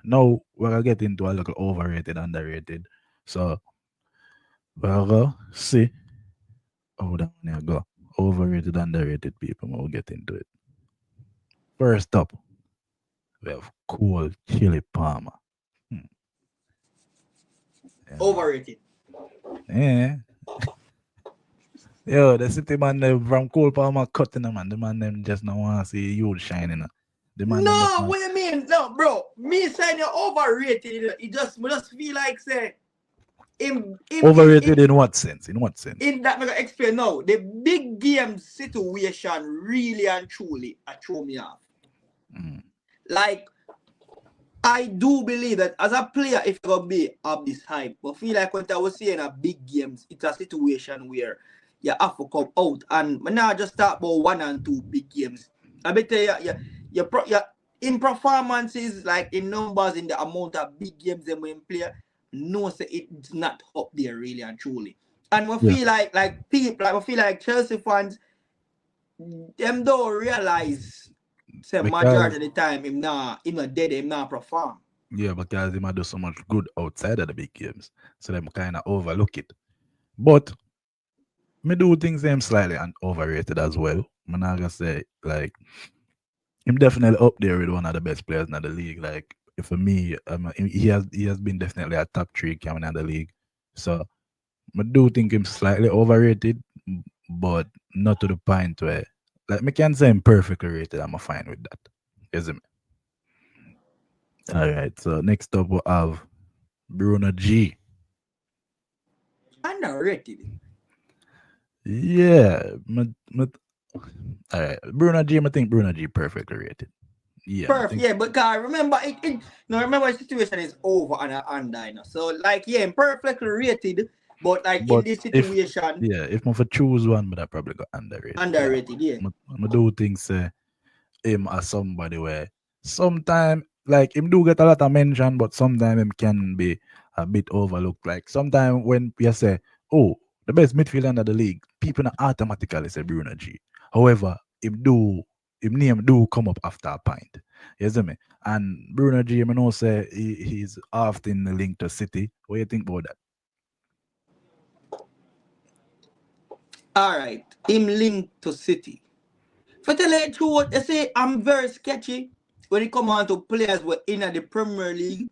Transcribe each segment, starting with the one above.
Now we're gonna get into a little overrated, underrated. So we'll go see how that one here go. Overrated, underrated people. We'll get into it. First up, we have cool chili palmer. Hmm. Yeah, man. Overrated. Yeah. Yo, the city man them from Cool Palmer cutting them, man. The man them just not want to see you shining. The man them just No, not what you mean? No, bro. Me saying you're overrated. It just feel like say overrated in what sense? In what sense? in that mega explain now. The big game situation really and truly I throw me off. Mm. Like I do believe that as a player, if you're gonna be of this hype, but feel like what I was saying at big games, it's a situation where you have to come out. And now just talk about one and two big games. I bet you in performances, like in numbers, in the amount of big games them when play, no say it's not up there really and truly. And we Yeah, feel like people like we feel like Chelsea fans, them don't realize say majority because of the time him not dead, him not perform. yeah, because they might do so much good outside of the big games, so them kind of overlook it. But me do things them slightly and overrated as well. I'm not gonna say like him definitely up there with one of the best players in the league. Like for me, he has been definitely a top three coming in the league. So I do think him slightly overrated, but not to the point where like me can say him perfectly rated. I'm fine with that. Isn't it? All right. So next up we have Bruno G. Underrated. Yeah, all right. Bruno G. I think Bruno G. perfectly rated. Yeah, I Perfect, think. yeah, but God, remember it no remember the situation is over and under, you know. So like yeah, I'm perfectly rated, but like in But this if situation, yeah, if I for choose one, but I probably got underrated. Yeah, underrated, yeah. I do think say him as somebody where sometime like him do get a lot of mention, but sometimes him can be a bit overlooked. Like sometimes when you say, "Oh, the best midfielder in the league," people not automatically say Bruno G. However, him name do come up after a point. You see me? And Bruno G, I know say he's often linked to City. What do you think about that? Alright. Him linked to City. For tell you the truth, they say I'm very sketchy when it come on to players who in the Premier League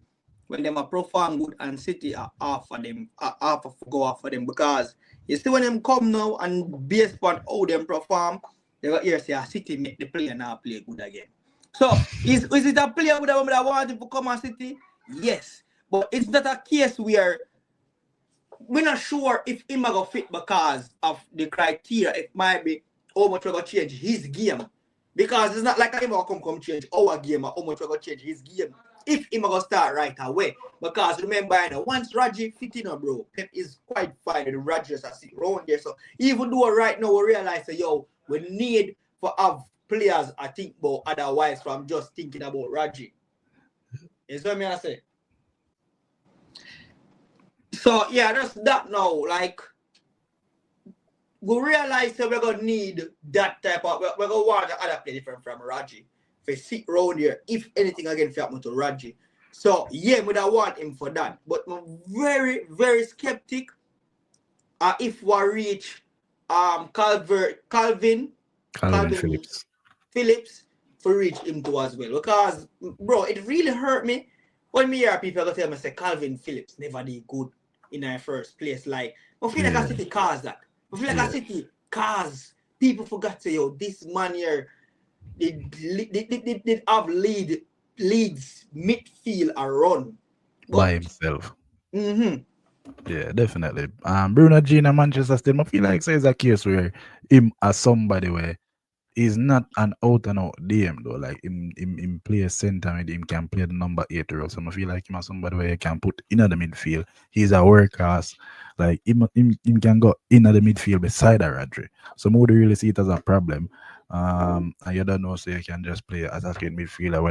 when them a perform good and City are half of them, are half of go off for them because you see when them come now and based on how them perform, they got here say City make the player now play good again. So is it a player with that want him to come on City? Yes. But it's not a case where we're not sure if him go fit because of the criteria. It might be how much we're gonna change his game. Because it's not like him gonna come change our game or how much we're gonna change his game. If him gonna start right away. Because remember, you know, once Raji fit in, bro, Pep is quite fine with the Raji just sit around there. So even though right now we realize that yo, we need for have players I think about otherwise from just thinking about Raji. Is what I say. So yeah, that's that now. Like we realize that we're gonna need that type of we're gonna want to other play different from Raji. If sit round here, if anything again if happen to Raji. So yeah, we don't want him for that. But I'm very, very skeptic if we reach Calvin Calvin Phillips. Phillips for reach him too as well. Because bro, it really hurt me when me hear people go tell me say Calvin Phillips never did good in our first place. Like I feel like a Yeah, city cause that. I feel like a yeah. city cause people forgot to yo, this man here did have leads midfield a run. By But himself. mm-hmm. Yeah, definitely. Bruno G in Manchester State, I feel like it's a case where him as somebody where he's not an out and out DM though. Like him play a center with him can play the number 8 role. So I feel like him as somebody where he can put in the midfield. He's a workhorse. Like him can go in the midfield beside a Rodri. So I would really see it as a problem. And you don't know, so you can just play attacking midfielder,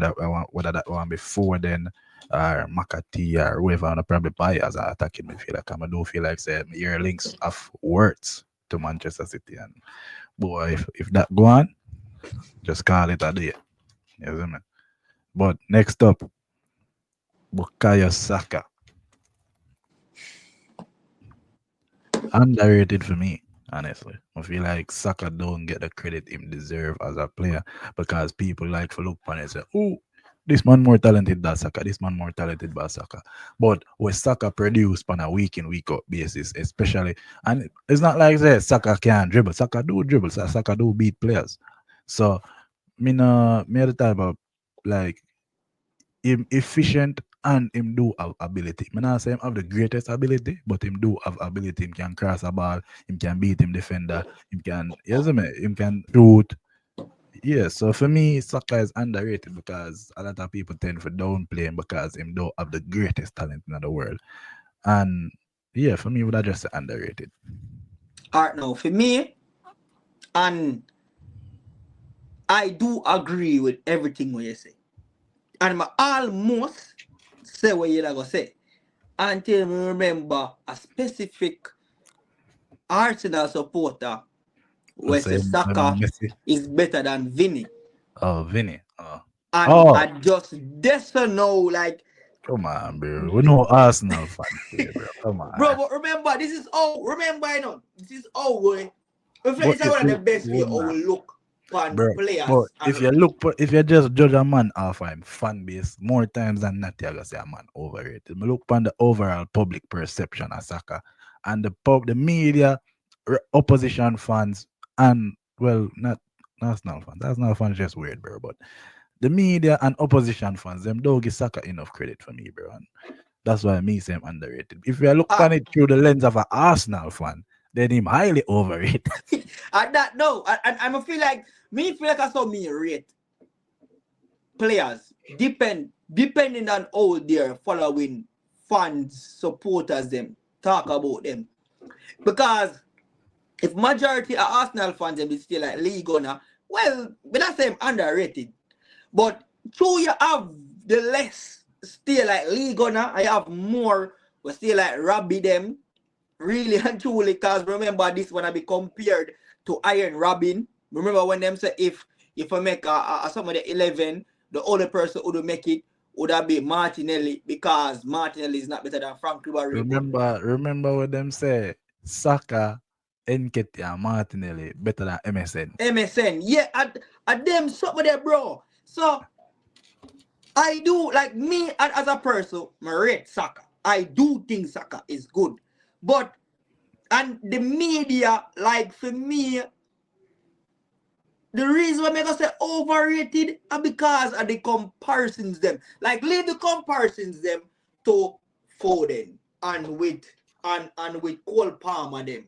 whether that one before then or Makati or whoever on probably buy as an attacking midfielder. 'Cause I do feel like say your links of words to Manchester City, and boy, if that go on, just call it a day. You see me? But next up, Bukayo Saka. Underrated for me, honestly. I feel like Saka don't get the credit him deserve as a player because people like to look upon it and say, oh, this man more talented than Saka, this man more talented than Saka. But when Saka produce on a week in, week out basis, especially, and it's not like that Saka can't dribble. Saka do dribble, Saka do beat players. So, me the type of like him efficient and him do have ability. Me not say him have the greatest ability, but him do have ability. Him can cross a ball, him can beat him defender, him can yes me, him can shoot. Yeah, so for me, Saka is underrated because a lot of people tend to downplay him because him don't have the greatest talent in the world. And yeah, for me, would I just say underrated? Alright, now for me, and I do agree with everything what you say. And I almost say what you're gonna say. Until me remember a specific Arsenal supporter I'll where say say Saka Messi. is better than Vinny. Oh, Vinny. Oh. And Oh, I just this know like come on, bro. We know Arsenal fans here, bro. Come bro, on. but remember this is all remember you know this is all way. But It's one of the best way would how not. we look on Bro, but players if and you look, if you just judge a man off him fan base, more times than not, you're gonna say a man overrated. Me look on the overall public perception of soccer and the media, opposition fans, and well, not national fans. National fans just weird, bro. But the media and opposition fans, them don't give soccer enough credit for me, bro. And that's why me say him underrated. If you look ah on it through the lens of an Arsenal fan, then him highly overrated. and that no I feel like me feel like I saw me rate players depending on how they're following fans, supporters them talk about them. Because if majority of Arsenal fans them is still like league owner, well, but that's them underrated. But true you have the less still like league owner, I have more but still like Robbie them really and truly because remember this when I be compared to Iron Robin. Remember when them say if I make some of the 11, the only person who would make it would have be Martinelli because Martinelli is not better than Frank Ribery. But Remember what them say? Saka, Nketiah, Martinelli better than MSN. MSN, yeah, at them somebody there, bro. So I do like me and as a person, I rate Saka. I do think Saka is good. But and the media, like for me, the reason why I gonna say overrated are because of the comparisons them. Like leave the comparisons them to Foden and with Cole Palmer them.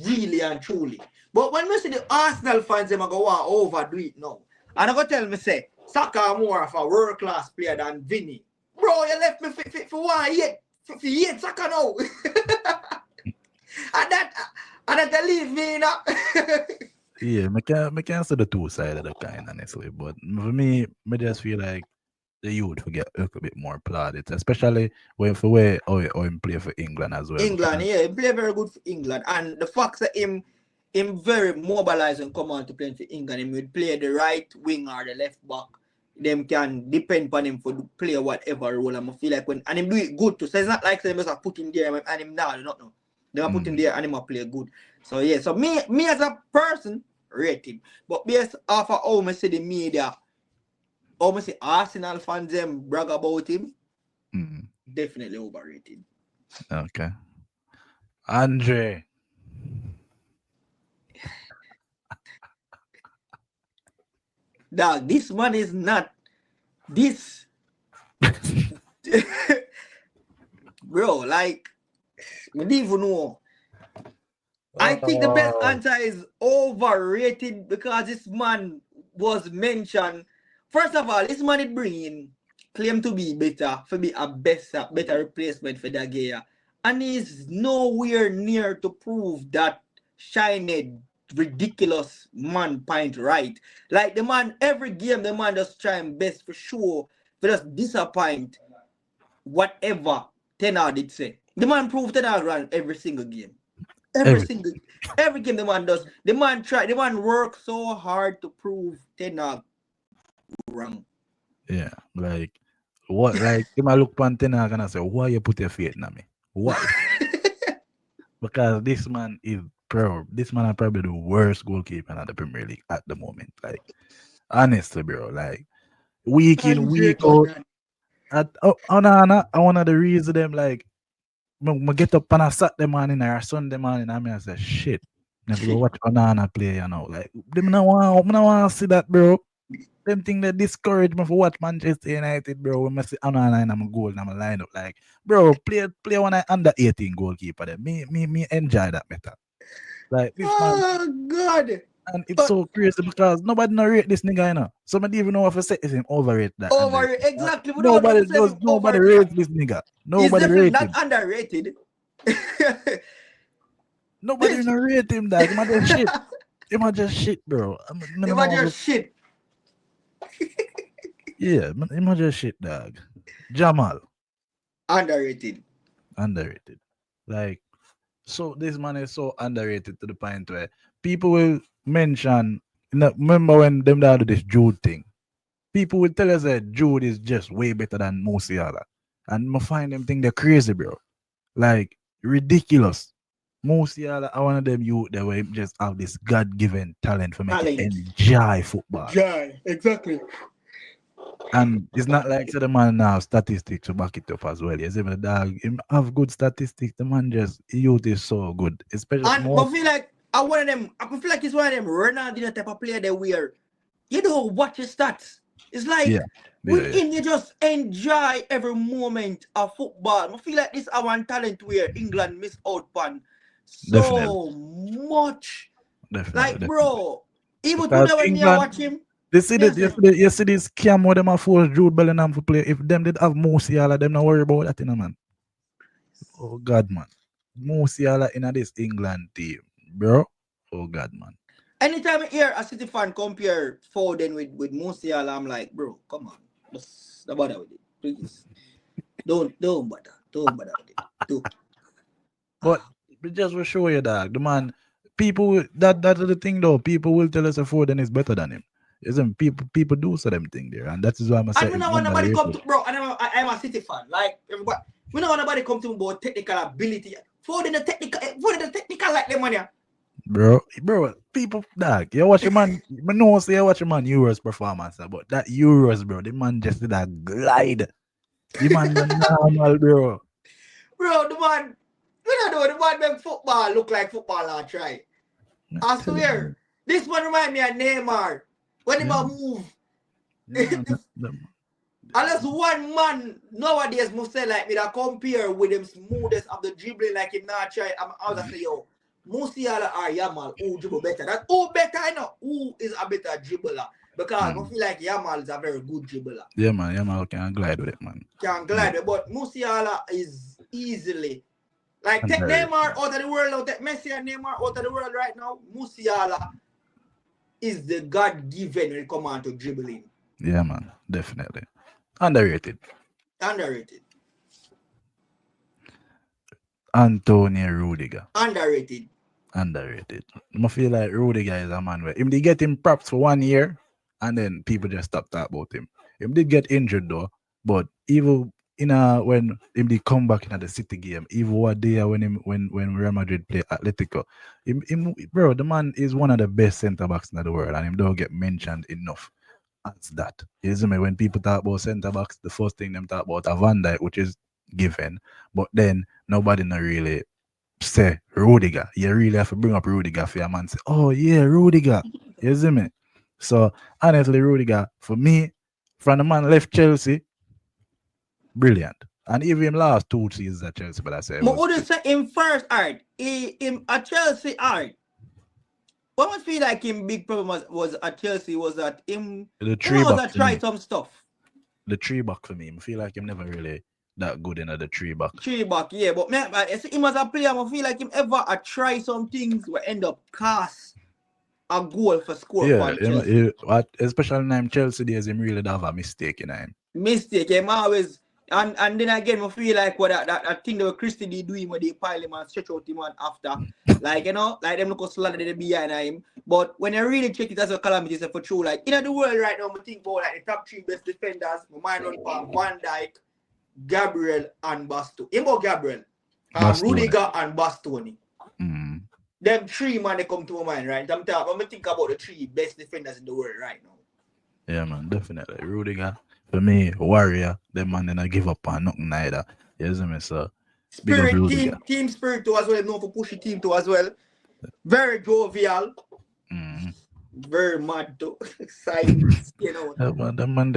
Really and truly. But when we see the Arsenal fans them I go want overdo it now. And I go tell me say Saka more of a world class player than Vinny. Bro, you left me for 1 year. For yet Saka now. and that leave me you know. Yeah, I can see the two sides of the kind, honestly. But for me, I just feel like the youth will get a little bit more plaudits, especially when for where or him play for England as well. England, Because yeah, he play very good for England. And the fact that him very mobilized and come on to play for England, him would play the right wing or the left back. Them can depend upon him for play whatever role. I feel like when and him do it good too. So it's not like they must have put him there and him now, you don't know. They are put him there and him play good. So yeah, so me as a person rate him. But based off of how I see the media, how I see Arsenal fans them brag about him, definitely overrated. okay, Andre. Dog, this man is not this bro, like we don't even know. I think the best Oh, answer is overrated because this man was mentioned. First of all, this man is bringing claim to be better, for be a better replacement for Dagea. And he's nowhere near to prove that shiny, ridiculous man point right. Like the man, every game, the man just trying best for sure, for just disappoint whatever Tenor did say. The man proved Tenor run every single game. Every every single every game the man does. The man works so hard to prove Tenor wrong. yeah, like What like him I look pan ten and say, why you put your faith in me? Why? Because this man is bro, this man is probably the worst goalkeeper in the Premier League at the moment. Like honestly, bro, like week in, week out. I one of the reason them like me get up on a Saturday morning or a Sunday morning and I say shit. Never go watch Onana play, you know. Like them no want to see that, bro. Them thing that discourage me for watch Manchester United, bro. When I see Onana in my goal and I'm line up like, bro, play one under 18 goalkeeper. There. Me enjoy that better. Like this man, Oh God. and it's But so crazy because nobody no rate this nigga, you know. Somebody even know if I say is him overrated that under. exactly. We don't know Nobody if it's does. Nobody overrated. rates this nigga. He's Nobody definitely rate not him. underrated. Nobody even rate him, dog. Him a just shit. Him a just shit, bro. I He don't was know. just shit. Yeah, him a just shit, dog. Jamal Underrated. underrated. Like so, this man is so underrated to the point where people will mention. Remember when them did this Jude thing? People will tell us that Jude is just way better than Musiala, and I find them think they're crazy, bro. Like ridiculous. Musiala are one of them youth that will just have this God-given talent for make you Talent. enjoy football. Yeah, exactly. And it's not like so the man now statistics to back it up as well. Yes, even the dog him have good statistics. The man just youth is so good, especially And more. I feel like I one of them. I feel like it's one of them Ronaldinho type of player that where you don't watch his stats. It's like Yeah, with yeah, him you just enjoy every moment of football. I feel like this is one talent where England miss out on definitely, so much. Like definitely. bro, even Because today when me I England, watch him, they see me I that say, you see this scam where them a force Jude Bellingham to play. If them did have Musiala, them not worry about that, you know, man. Oh God, man. Musiala in this England team, bro. Oh God, man. anytime I hear a City fan compare Foden with Musiala, I'm like, bro, come on. Just don't bother with it. Please. Don't bother. Don't bother with it. Do. But just to show you that the man, that's the thing though. People will tell us a Foden is better than him. Isn't people do so them thing there, and that is why I'm And saying we it's don't want nobody come underrated, to bro, and I'm a City fan. Like everybody, we don't want nobody come to me about technical ability. For the technical like them money. bro. Bro, people dog. You watch a man. I know say you watch a man Euros performance, but that Euros, bro, the man just did a glide. The man not normal, bro. Bro, the man, we don't know the man make football look like football or try. I'm I telling you, swear. This one remind me of Neymar. When he yeah, move. yeah, man. Unless one man nowadays must say like me that compare with him smoothest of the dribbling like him not try. I was say yo, Musiala or Yamal who dribble better. That who better I know who is a better dribbler because I feel like Yamal is a very good dribbler. Yeah, man, can glide with it, man. Can glide with, but Musiala is easily like take Underrated, Neymar man. out of the world, out take Messi and Neymar out of the world right now. Musiala is the God given when it comes on to dribbling. Yeah, man, definitely. Underrated. Underrated. Antonio Rudiger. Underrated. Underrated. I feel like Rudiger is a man where if they get him props for 1 year and then people just stop talking about him. Him did get injured though, but even in a when him did come back in the City game, even what day when Real Madrid play Atletico, bro, the man is one of the best centre backs in the world and him don't get mentioned enough as that. You see me when people talk about centre backs, the first thing them talk about a Van Dijk, which is given, but then nobody not really say Rudiger. You really have to bring up Rudiger for your man. Say, oh yeah, Rudiger. You see me? So honestly, Rudiger, for me, from the man left Chelsea, brilliant. And even him last 2 seasons at Chelsea, but I say it But was would you say him first art? Him at Chelsea art. What must feel like him big problem was at Chelsea was that the him tree was back a for try me. some stuff. The tree back for me. I feel like him never really that good in the tree back. Three back, yeah. But man, I see him as a player, I feel like him ever a try some things will end up cast a goal for score Yeah, for Chelsea. especially in Chelsea days, him really don't have a mistake in him. Mistake, him always And then again, I feel like what that thing that Christy did doing when they pile him and stretch out him and after, like like them look slide the behind him. But when I really check it as a calamity, it's for true. Like in the world right now, I think about like the top three best defenders. My mind run for Van Dijk, Gabriel, and Basto. About Gabriel, Bastoni. Rudiger and Bastoni. Mm. Them three man they come to my mind, right? I'm think about the three best defenders in the world right now. Yeah, man, definitely. Rudiger, for me, warrior, the man didn't give up on nothing neither. You see me, so big up Spirit Rudiger. team spirit too as well. Known for pushy team too as well. Very jovial. Mm. Very mad too. Silence, The man,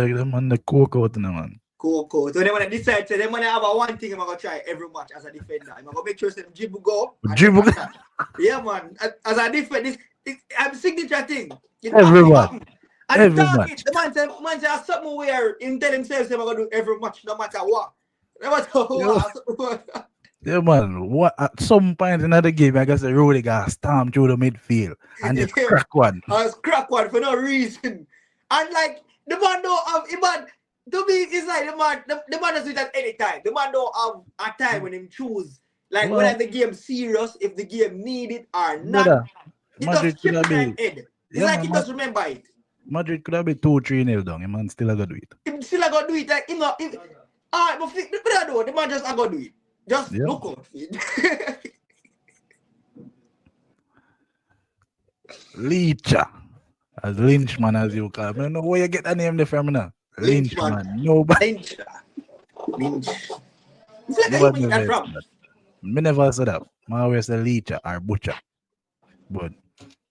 the coke out in the man. Cool. So then when I decide, so then when I have a one thing, I'm gonna try every match as a defender. I'm gonna make sure them dribble go and Dribble then attack. Yeah, man. As a defender, this I'm signature thing. It everyone, happen. And the every target, match. the man say something where him tell himself I'm gonna do every match, no matter what. No matter what. Yeah, man. What at some point in the game, I guess the Rudiger storm through the midfield and just Yeah. crack one. I was crack one for no reason. And like the man don't have the man to me it's like the man does it at any time. The man don't have a time when him choose. Like Well, whether the game serious, if the game need it or not, brother, it Madrid just could chip have in his been, head. It's yeah, like man. he just remember it. Madrid could have been 2-3-0 down. The man still a go do it. Him still gonna do it like him not alright, but I know the man just gonna do it. Just Yeah. look out for it. Leacher. As Lynchman as you call. I don't know where you get that name there from now. Lynchman. Lynchman. Nobody. Lynch. It's like Nobody he never that from. said that. Me never said that. I always say Leacher or Butcher. But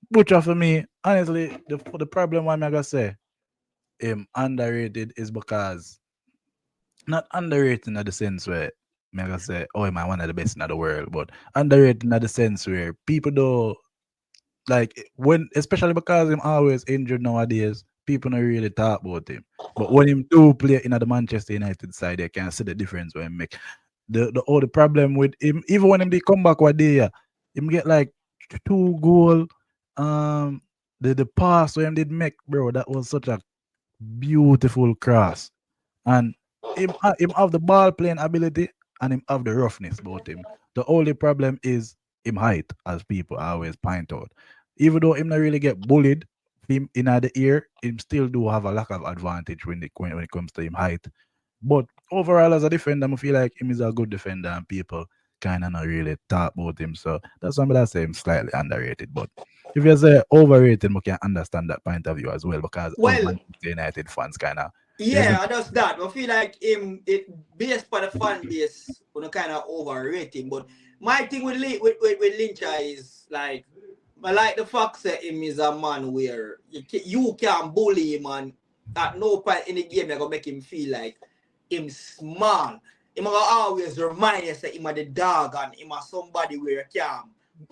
Butcher for me, honestly, the problem why I'm gonna say him underrated is because not underrated in the sense where me gonna say, oh, am I one of the best in the world, but underrated in the sense where people don't like when, especially because him always injured nowadays, people don't really talk about him. But when him do play in the Manchester United side, they can see the difference when him make the problem with him, even when him they come back one day, him get like 2 goal. Um, the pass when him did make, bro, that was such a beautiful cross. And him have the ball playing ability and him have the roughness about him. The only problem is him height, as people always point out. Even though him not really get bullied, him in the ear, him still do have a lack of advantage when it comes to him height. But overall, as a defender, I feel like him is a good defender and people kind of not really talk about him. So that's something that say him slightly underrated. But if you say overrated, we can understand that point of view as well because us Well, Manchester United fans kind of yeah, that's that. I feel like it based for the fan base, kind of overrate him. But my thing with with Lyncher is like I like the fact that him is a man where you can bully him and at no point in the game they're gonna make him feel like him small. Him gonna always remind you that him a the dog and him a somebody where you can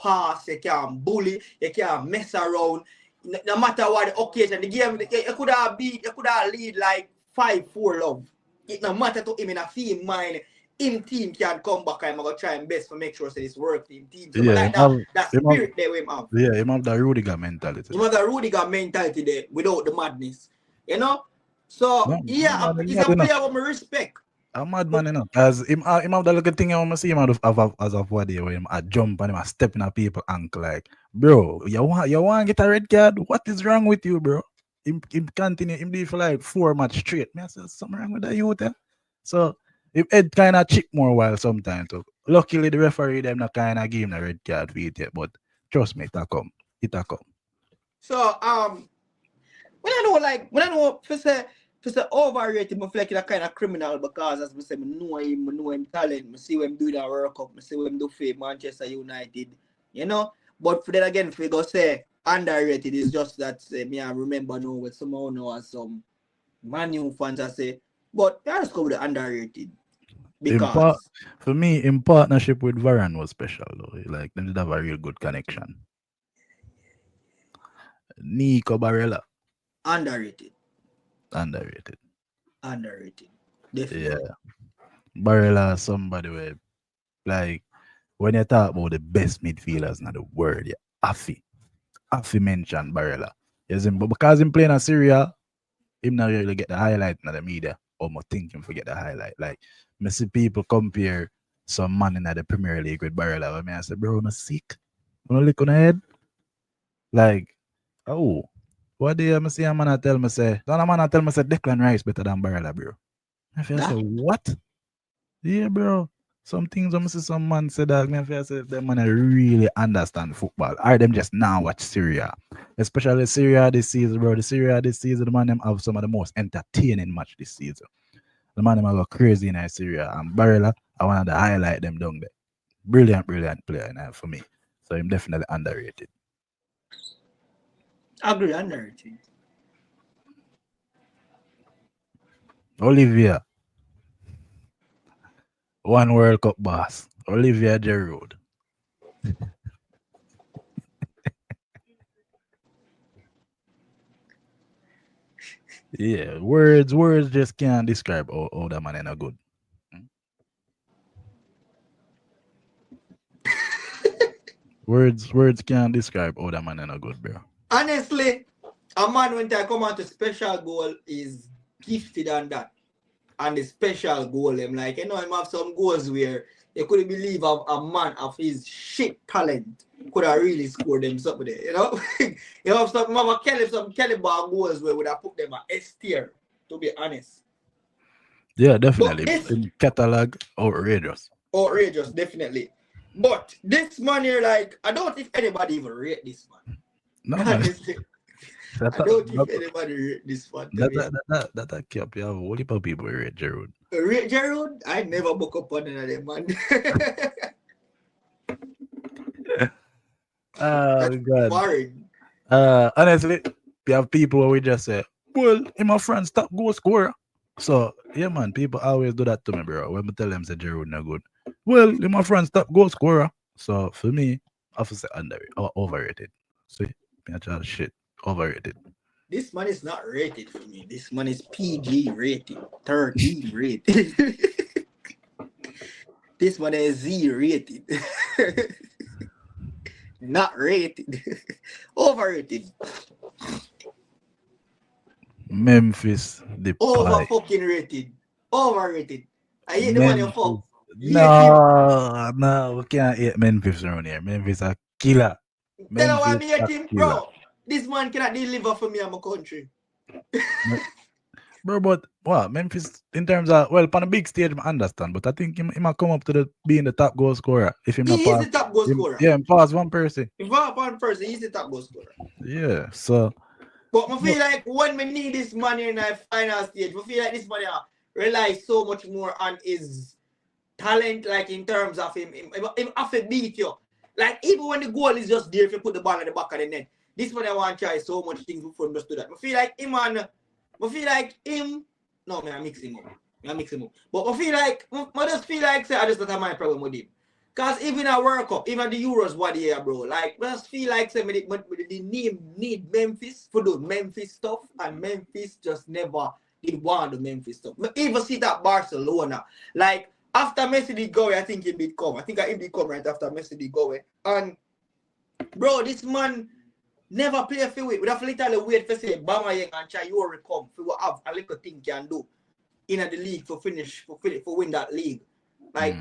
pass, you can bully, you can mess around. No matter what the occasion, the game you could have beat, you could have lead like 5-4 love. It no matter to him in a team mind. Him team can come back and I'm gonna try and best to make sure that it's work team. So I yeah, like that him have spirit there with him have. yeah, him have the Rudiger mentality. Him have the Rudiger mentality there without the madness. So No, yeah, man, him he's mad a enough. player with my respect. A madman, you know. As him have the little thing I want to see him out of as of what day where him a jump and him a step in a people ankle like, bro, you want get a red card? What is wrong with you, bro? Him continue, him do it for like 4 match straight. Me I say something wrong with that youth, eh? So him head kind of chick more while sometimes. So luckily the referee them not kind of give him a red card for it yet, but trust me, it a come. It a come. So when I know for say overrated, I feel like it's a kind of criminal because as I say, I know him talent, I see him do that World Cup, I see him do for Manchester United, But for then again, if we go say underrated, it's just that me I remember now with someone know as some Man U fans I say, but I just go with the underrated because For me, in partnership with Varane was special though. Like them did have a real good connection. Nico Barella, underrated, underrated. definitely. Yeah. Barella, somebody where like when you talk about the best midfielders in the world, yeah, Afi mentioned Barella. Yes, but because him playing in Syria, him not really get the highlight in the media. almost think him forget the highlight. Like me see people compare some man in the Premier League with Barella. I mean, I say, bro, no sick. Wanna lick on the head? Like, oh, what do you see a man I tell me say? Don't a man I tell me say Declan Rice better than Barella, bro. I feel say That what? Yeah, bro. Some things I see some man say that me feel say them man really understand football. Or them just now watch Syria. Especially Syria this season, bro. The Syria this season, the man them have some of the most entertaining match this season. The man them go crazy in Syria. And Barella, I want to highlight them down there. Brilliant, brilliant player for me. So I'm definitely underrated. agree underrated. Olivia, one World Cup boss. Olivia Giroud. Yeah, words just can't describe how that man ain't good. Words can't describe how that man ain't good, bro. Honestly, a man when I come on to special goal is gifted on that. And the special goal, I'm like, him have some goals where you couldn't believe a man of his shit talent could have really scored them something there, you have some caliber goals where would have put them at S tier, to be honest. Yeah, But definitely. this In catalog, outrageous. outrageous, definitely. But this man here, like, I don't think anybody even rate this No man. man. Honestly, That I that don't think that anybody rate this one to that me. that that, that, that kept you have a whole heap of people rate Giroud. Rate Gerald, I never book up on another man. Oh That's god. foreign. Honestly, you have people where we just say, well, in my friend stop go score. So yeah man, people always do that to me, bro. When I tell them say Giroud no good. Well, in my friend stop go scorer. So for me, I have to say underrated or overrated. See, me a child shit. Overrated. This man is not rated for me. This man is PG rated, 13 rated. This one is Z rated. Not rated. Overrated. Memphis the Over pie. fucking rated. Overrated. I hate the man you Memphis. fuck. Hate him. No, we can't hate Memphis around here. Memphis a killer. Tell her why Memphis me a hate him, killer. bro. This man cannot deliver for me and my country. Me- Bro, but what Memphis in terms of well, on a big stage, I understand, but I think he might come up to the being the top goal scorer if him not He is pass. the top goal Him, scorer. yeah, him pass one person. If I upon person, he's the top goal scorer. Yeah, so But I no, feel like when we need this man in the final stage, we feel like this man relies so much more on his talent, like in terms of him have to beat you. Like even when the goal is just there, if you put the ball at the back of the net, this man I want to try so much things before him just do that. I feel like him and I feel like him. No, man, I mix him up. I mix him up. But I feel like I just feel like say I just don't have my problem with him. Cause even a World Cup, even the Euros what year, bro. Like I just feel like say the need Memphis for do Memphis stuff, and Memphis just never did want the Memphis stuff. But even see that Barcelona, like after Messi did go, I think he did come. I think he did come right after Messi did go. And bro, this man never play a few it. We have to literally wait for say Bama Yang and Chayori come for what have a little thing can do in the league for win that league. Like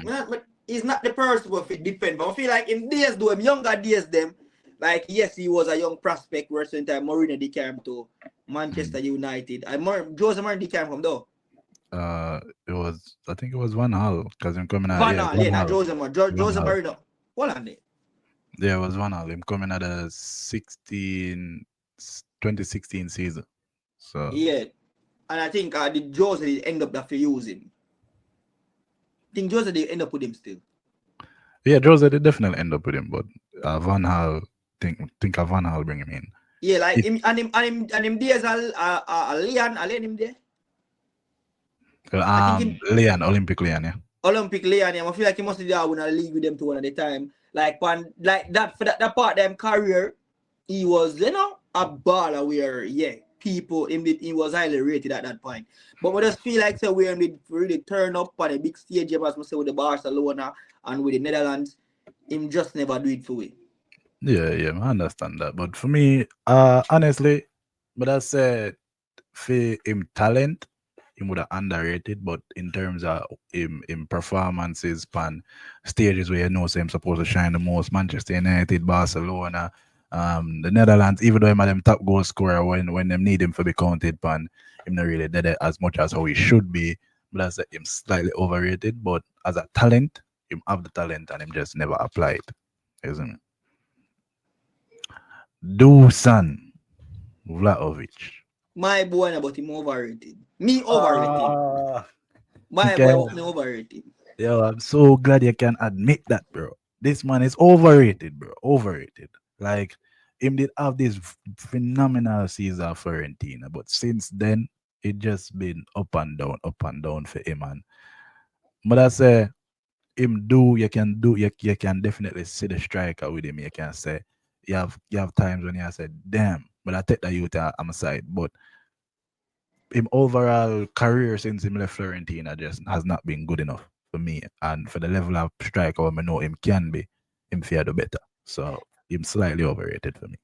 he's not the person who fit defend. But I feel like in days though, younger days them, like yes, he was a young prospect where certain time Mourinho they came to Manchester United. Jose Mourinho they came from though. it was I think it was Van Hal because him coming out Van yeah, Gaal, Van yeah, not Hal. Jose Mourinho. Van Jose Hal. Mourinho. Hold on there. Yeah, it was Van Hal. Him coming at the 2016 season. So Yeah. And I think the Jose did end up that for using. I think Jose did end up with him still. yeah, Jose did definitely end up with him, but Van Hal think of Van Hal bring him in. Yeah, like him there's a Leon him there. I think him Leon, Olympic Leon, yeah. Olympic Leon, I feel like he must be there when I league with them to one at the time. Like that for that part of them career, he was, a baller where people he was highly rated at that point. But we just feel like we really turn up on a big stage, as we say with the Barcelona and with the Netherlands, him just never do it for we. Yeah, I understand that. But for me, honestly, but I said for him talent, him would have underrated, but in terms of him performances pan stages where you know say him supposed to shine the most, Manchester United, Barcelona, the Netherlands, even though him are them top goal scorer when them need him for be counted pan, him not really did it as much as how he should be. But that's him slightly overrated. But as a talent, him have the talent and him just never applied. Isn't it? Dusan Vlahovic. My boy, about him overrated. Me overrated. Ah, My okay. boy, me overrated. Yo, I'm so glad you can admit that, bro. This man is overrated, bro. Overrated. Like, him did have this phenomenal season for Fiorentina, but since then, it just been up and down for him, man. But I say, him you can definitely see the striker with him. You can say, you have times when you say, damn, but I take that youth on my side. But him overall career since him left Fiorentina just has not been good enough for me. And for the level of striker I know him can be, him fear do better. So him slightly overrated for me.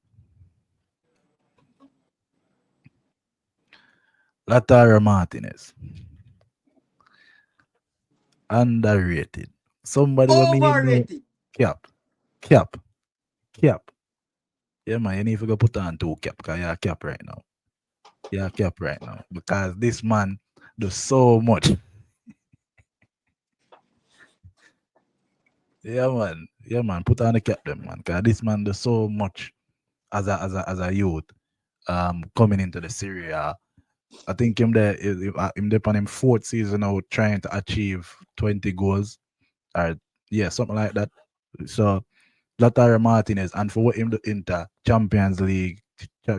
Lautaro Martinez, underrated. Somebody when me know Overrated. cap, cap, cap. Yeah man, you need to go put on two cap because you're cap right now. You're cap right now. Because this man does so much. Yeah man, put on the cap them man. Cause this man does so much as a youth coming into the Serie A. I think him there on him fourth season now trying to achieve 20 goals or yeah, something like that. So Lautaro Martinez and for what him do Inter Champions League,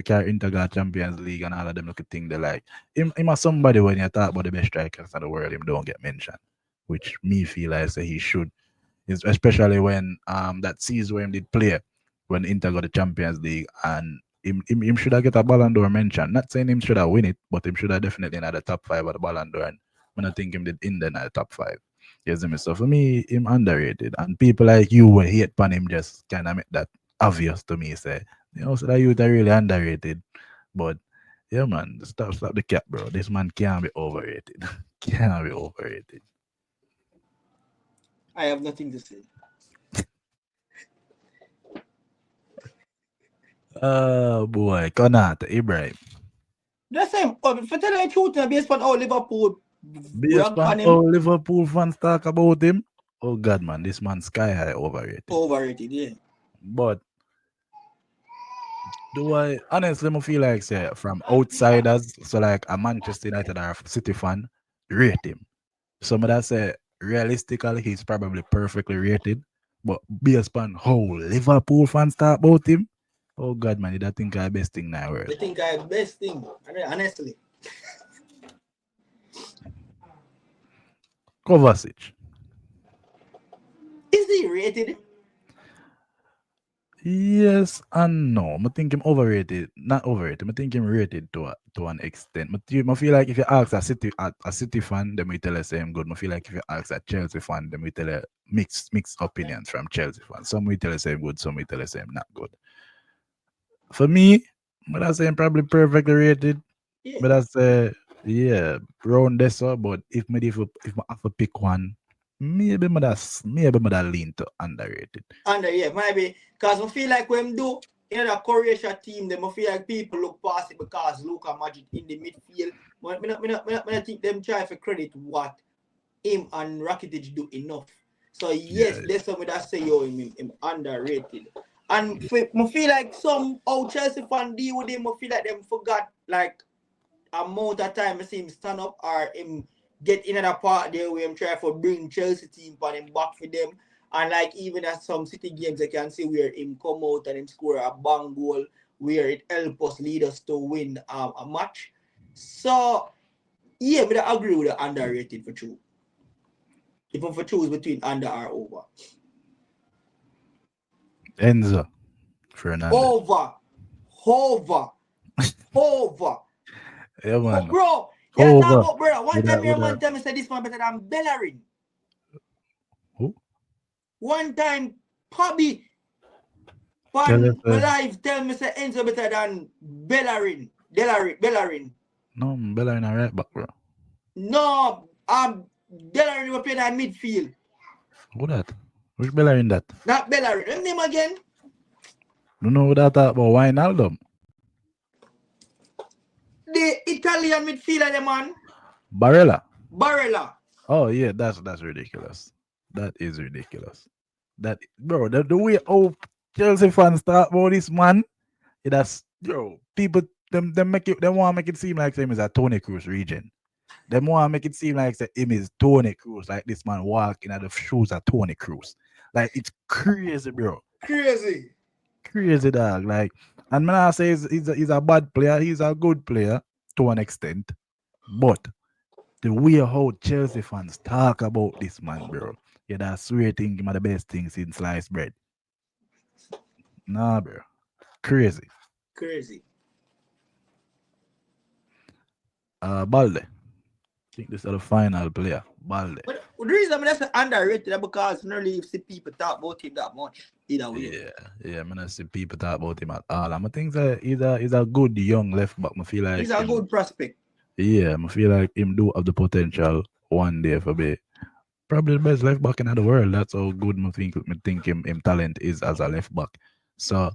carry Inter got Champions League and all of them look at thing they like. Him as somebody when you talk about the best strikers in the world, him don't get mentioned. Which me feel like say he should. Especially when that season when him did play when Inter got the Champions League and him should have get a Ballon d'Or mention. Not saying him should have win it, but him should have definitely in the top five of the Ballon d'Or. And when I think him did in the top five. Yes, me. So for me, him underrated. And people like you will hate upon him just kind of make that obvious to me. Say, so that youth are really underrated. But yeah, man, stop the cap, bro. This man can't be overrated. Can't be overrated. I have nothing to say. Oh boy, Konate, Ibrahim. The same. For tell you the truth, based on how Liverpool Based brag on on him, how Liverpool fans talk about him, oh god, man, this man sky high overrated. overrated, yeah. But do I honestly I feel like say from outsiders, so like a Manchester United or a City fan, rate him. Some of that say realistically he's probably perfectly rated, but based on how Liverpool fans talk about him, oh god, man, I think I best thing in the They world. think I best thing, honestly. Kovacic. Is he rated? Yes and no. I think him overrated. Not overrated. I think him rated to an extent. I feel like if you ask a City fan, then we tell you say him good. I feel like if you ask a Chelsea fan, then we tell you mixed opinions from Chelsea fans. Some we tell you say him good, some we tell you say him not good. For me, but I say him probably perfectly rated. Yeah. But I say yeah, round this up. But if I have to pick one, maybe that lean to underrated. Under yeah, maybe because I feel like when do the Croatia team, them I feel like people look past it because Luka Magic in the midfield. I think them try for credit what him and Rakitic do enough. So yes, Yeah, there's something that say yo him underrated. And I feel like some old Chelsea fan deal with him, I feel like them forgot like amount of time I see him stand up or him get in another part there where him try for bring Chelsea team and him back for them. And like even at some City games I can see where him come out and him score a bang goal where it help us lead us to win a match. So yeah, but I agree with the underrated for true. If I'm for choose between under or over. Enzo Fernandez. Over. Over. Over. Yeah, Oh, man. bro, you talk Over. about brother. One With time that, your with man that. tell me say this man better than Bellerin. Who? One time, Pobby Tell us, on my life tell me say Enzo better than Bellerin. Bellerin. no, Bella in a right back, bro. No, Bellerin will play that midfield. Who that? Which Bellerin that? Not Bellerin. What's name again? You know what that talk about Wijnaldum? The Italian midfielder, the man. Barella. Barella. Oh yeah, that's ridiculous. That is ridiculous. That bro, the way how Chelsea fans talk about this man, that's people them make it, they want to make it seem like him is a Tony Cruz region. They want to make it seem like him is Tony Cruz, like this man walking out the shoes of Tony Cruz. Like it's crazy, bro. Crazy. Crazy dog. Like, and when I say he's a bad player, he's a good player to an extent. But the way how Chelsea fans talk about this man, bro. Yeah, that's swear think him are the best thing since sliced bread. Nah, bro. Crazy. Crazy. Balde. I think this is the final player. Balde. But the reason I'm just underrated is because I don't really see people talk about him that much. Either way. Yeah. I mean, see people talk about him at all. I think that he's a good young left back. I feel like He's a good prospect. yeah, I feel like him do have the potential one day for be probably the best left back in the world. That's how good me think him talent is as a left back. So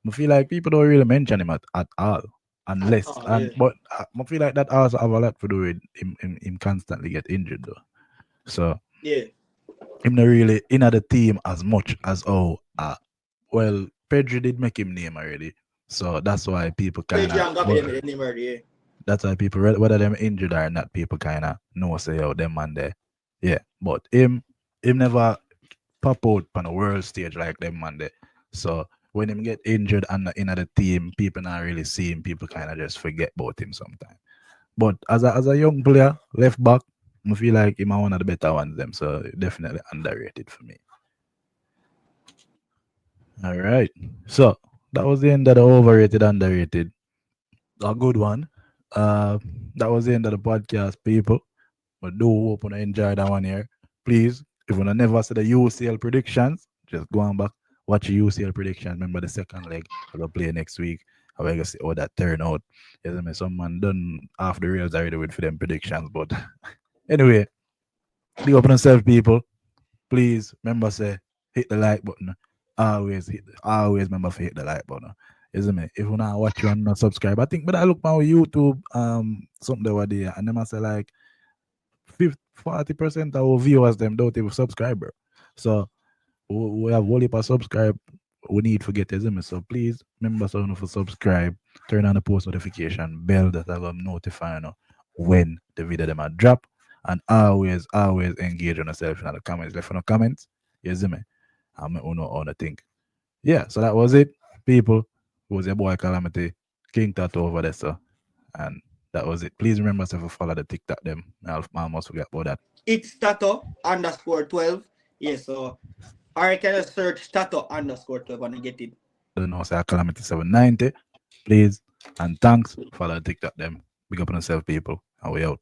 I feel like people don't really mention him at all. Unless Oh, and yeah. but I feel like that also have a lot to do with him constantly get injured though. So Yeah. him not really in the team as much as well Pedri did make him name already. So that's why people Pedri kinda and Gabi, them name already, yeah. that's why people whether them injured or not, people kinda know say them man there. Yeah. But him never pop out on a world stage like them man there. So when him get injured and in the team, people not really see him, people kinda just forget about him sometimes. But as a young player, left back, I feel like him one of the better ones them. So definitely underrated for me. All right. So that was the end of the overrated, underrated. A good one. Uh, that was the end of the podcast, people. But do hope you enjoy that one here. Please, if you never see the UCL predictions, just go on back, watch the UCL prediction. Remember the second leg, I will play next week. I will see how that turn out. Yes, I mean, someone done half the reels already with for them predictions. But anyway, big up on yourself, people. Please remember say hit the like button. Always remember to hit the like button. Isn't it? If you not watch you and not subscribe, I think but I look my YouTube something over there and them I say like 40% of our viewers them don't even subscribe, bro. So we have whole heap of subscribe. We need to get isn't it? So please remember so for subscribe, turn on the post notification bell that I will notify you when the video them a drop, and always engage on yourself in the comments. Left in the comments, you see me. I'm on the thing. Yeah, so that was it, people. It was your boy Calamity, King Tattoo over there, so and that was it. Please remember to follow the TikTok them. I almost forgot about that. It's Tato underscore 12. Yeah, so I can search Tato underscore 12 and I get it. Don't know, say Calamity 790. Please and thanks. Follow the TikTok them. Big up on yourself, people. And we out.